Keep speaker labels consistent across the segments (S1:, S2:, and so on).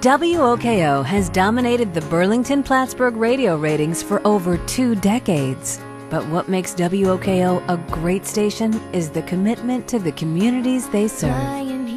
S1: WOKO has dominated the Burlington-Plattsburgh radio ratings for over 2 decades. But what makes WOKO a great station is the commitment to the communities they serve.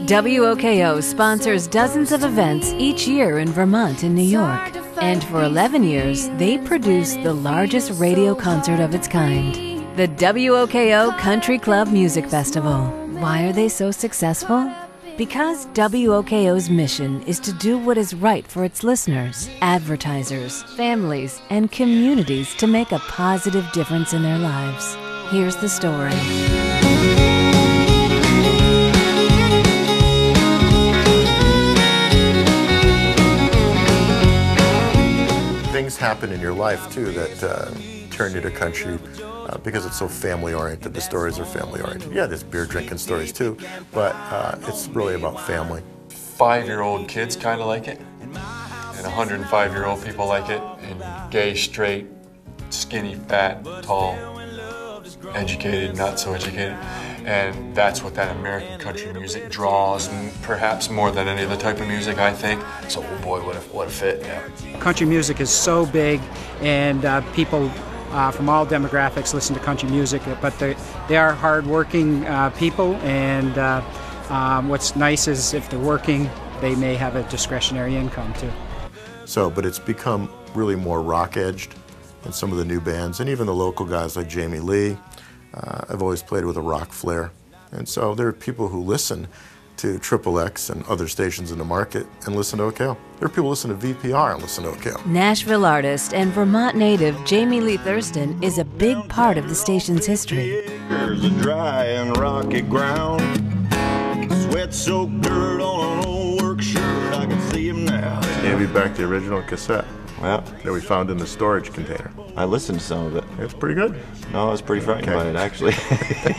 S1: WOKO sponsors dozens of events each year in Vermont and New York. And for 11 years, they produce the largest radio concert of its kind, the WOKO Country Club Music Festival. Why are they so successful? Because WOKO's mission is to do what is right for its listeners, advertisers, families, and communities to make a positive difference in their lives. Here's the story.
S2: Things happen in your life, too, that turn you to country because it's so family-oriented. The stories are family-oriented. Yeah, there's beer-drinking stories, too, but it's really about family.
S3: 5-year-old kids kind of like it, and 105-year-old people like it, and gay, straight, skinny, fat, tall, educated, not so educated. And that's what that American country music draws, and perhaps more than any other type of music, I think. So, oh boy, what a fit, yeah.
S4: Country music is so big, and people from all demographics listen to country music, but they are hard-working people, and what's nice is if they're working, they may have a discretionary income, too.
S2: So, but it's become really more rock-edged, and some of the new bands, and even the local guys like Jamie Lee, I've always played with a rock flair. And so there are people who listen to XXX and other stations in the market and listen to OKO. There are people who listen to VPR and listen to OKO.
S1: Nashville artist and Vermont native Jamie Lee Thurston is a big part of the station's history.
S5: There's a dry and rocky ground, sweat-soaked dirt on an old work shirt. I can see him now.
S2: Gave you back the original cassette.
S5: Well,
S2: that we found in the storage container.
S5: I listened to some of it.
S2: It's pretty good.
S5: No, I was pretty frightened by it, actually.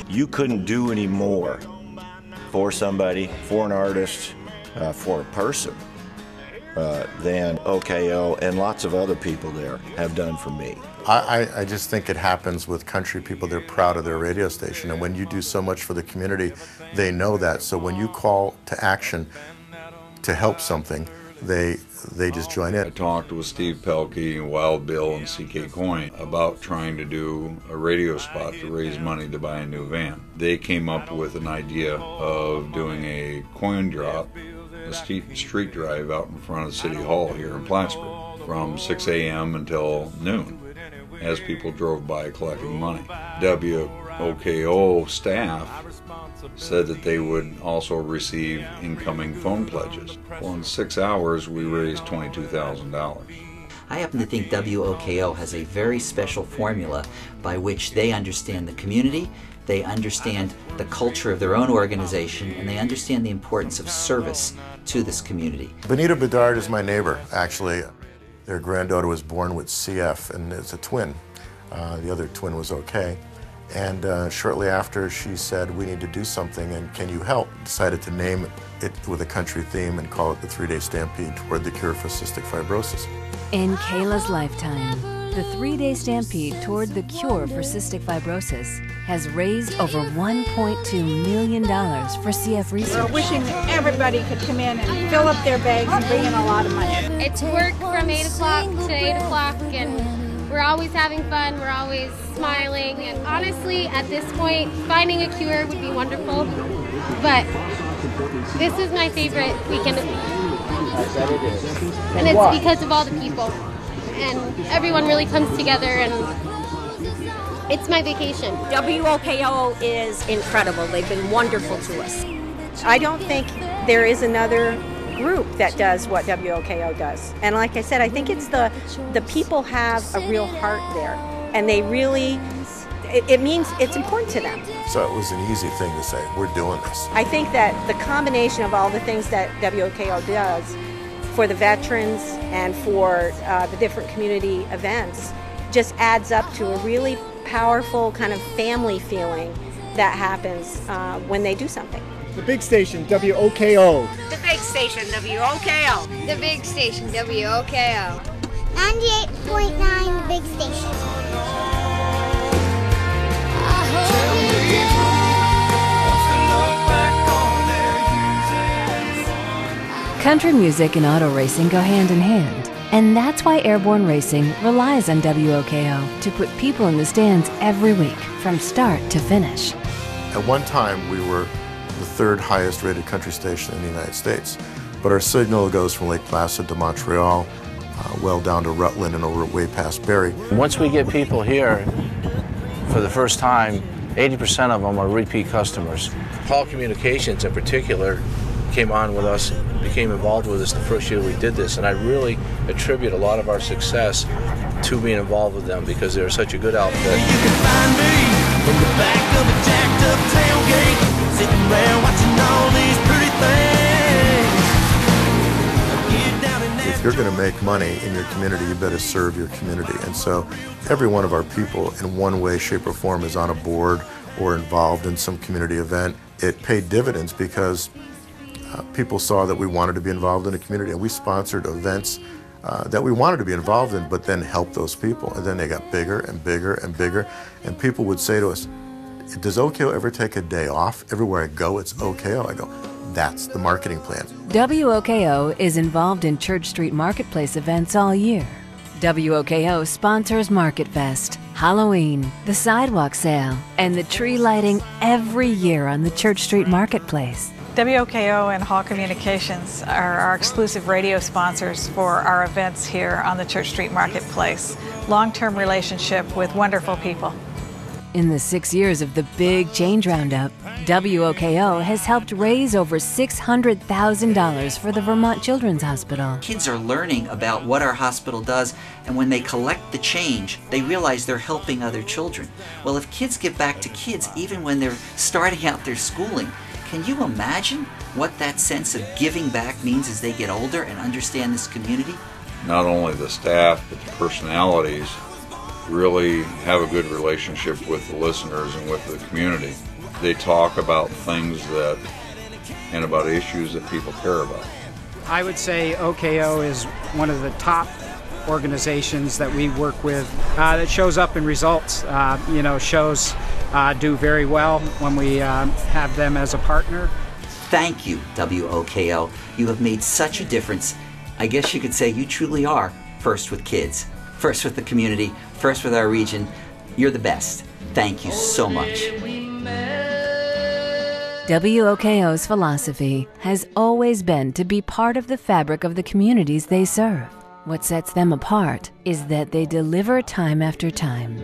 S5: You couldn't do any more for somebody, for an artist, for a person, than OKO and lots of other people there have done for me.
S2: I just think it happens with country people. They're proud of their radio station, and when you do so much for the community, they know that. So when you call to action to help something, they just join in.
S6: I talked with Steve Pelkey, Wild Bill, and CK Coyne about trying to do a radio spot to raise money to buy a new van. They came up with an idea of doing a coin drop, a street drive out in front of City Hall here in Plattsburgh from 6 a.m. until noon as people drove by collecting money. WOKO staff said that they would also receive incoming phone pledges. Well, in 6 hours, we raised $22,000.
S7: I happen to think WOKO has a very special formula by which they understand the community, they understand the culture of their own organization, and they understand the importance of service to this community.
S2: Benita Bedard is my neighbor, actually. Their granddaughter was born with CF, and it's a twin. The other twin was okay. And shortly after, she said, we need to do something, and can you help? Decided to name it with a country theme and call it the 3-Day Stampede toward the cure for cystic fibrosis.
S1: In Kayla's lifetime, the 3-Day Stampede toward the cure for cystic fibrosis has raised over $1.2 million for CF research.
S8: We're wishing everybody could come in and fill up their bags and bring in a lot of money.
S9: It's work from 8 o'clock to 8 o'clock, and we're always having fun, we're always smiling, and honestly, at this point, finding a cure would be wonderful, but this is my favorite weekend of the year. And it's because of all the people, and everyone really comes together, and it's my vacation.
S10: WOKO is incredible. They've been wonderful to us.
S8: I don't think there is another group that does what WOKO does. And like I said, I think it's the people have a real heart there, and they really, it means it's important to them.
S2: So it was an easy thing to say, we're doing this.
S8: I think that the combination of all the things that WOKO does for the veterans and for the different community events just adds up to a really powerful kind of family feeling that happens when they do something.
S11: The big station, WOKO.
S10: The big station, WOKO.
S9: The big station, WOKO.
S12: 98.9, the big station.
S1: Country music and auto racing go hand in hand, and that's why Airborne Racing relies on WOKO to put people in the stands every week, from start to finish.
S2: At one time, we were the third highest rated country station in the United States, but our signal goes from Lake Placid to Montreal, well down to Rutland and over way past Barrie.
S13: Once we get people here for the first time, 80% of them are repeat customers. Hall Communications in particular came on with us, became involved with us the first year we did this, and I really attribute a lot of our success to being involved with them because they're such a good outfit.
S14: You can find me in the back of a jacked up tailgate, sitting there watching all these pretty things.
S2: If you're going to make money in your community, you better serve your community. And so every one of our people in one way, shape, or form is on a board or involved in some community event. It paid dividends because people saw that we wanted to be involved in the community, and we sponsored events that we wanted to be involved in, but then help those people. And then they got bigger and bigger and bigger, and people would say to us, does OKO ever take a day off? Everywhere I go, it's OKO. I go, that's the marketing plan.
S1: WOKO is involved in Church Street Marketplace events all year. WOKO sponsors Market Fest, Halloween, the sidewalk sale, and the tree lighting every year on the Church Street Marketplace.
S15: WOKO and Hall Communications are our exclusive radio sponsors for our events here on the Church Street Marketplace. Long-term relationship with wonderful people.
S1: In the 6 years of the Big Change Roundup, WOKO has helped raise over $600,000 for the Vermont Children's Hospital.
S7: Kids are learning about what our hospital does, and when they collect the change, they realize they're helping other children. Well, if kids give back to kids, even when they're starting out their schooling, can you imagine what that sense of giving back means as they get older and understand this community?
S6: Not only the staff, but the personalities really have a good relationship with the listeners and with the community. They talk about things and about issues that people care about.
S4: I would say OKO is one of the top organizations that we work with that shows up in results. Shows do very well when we have them as a partner.
S7: Thank you, WOKO. You have made such a difference. I guess you could say you truly are first with kids, first with the community, first with our region. You're the best. Thank you so much.
S1: WOKO's philosophy has always been to be part of the fabric of the communities they serve. What sets them apart is that they deliver time after time.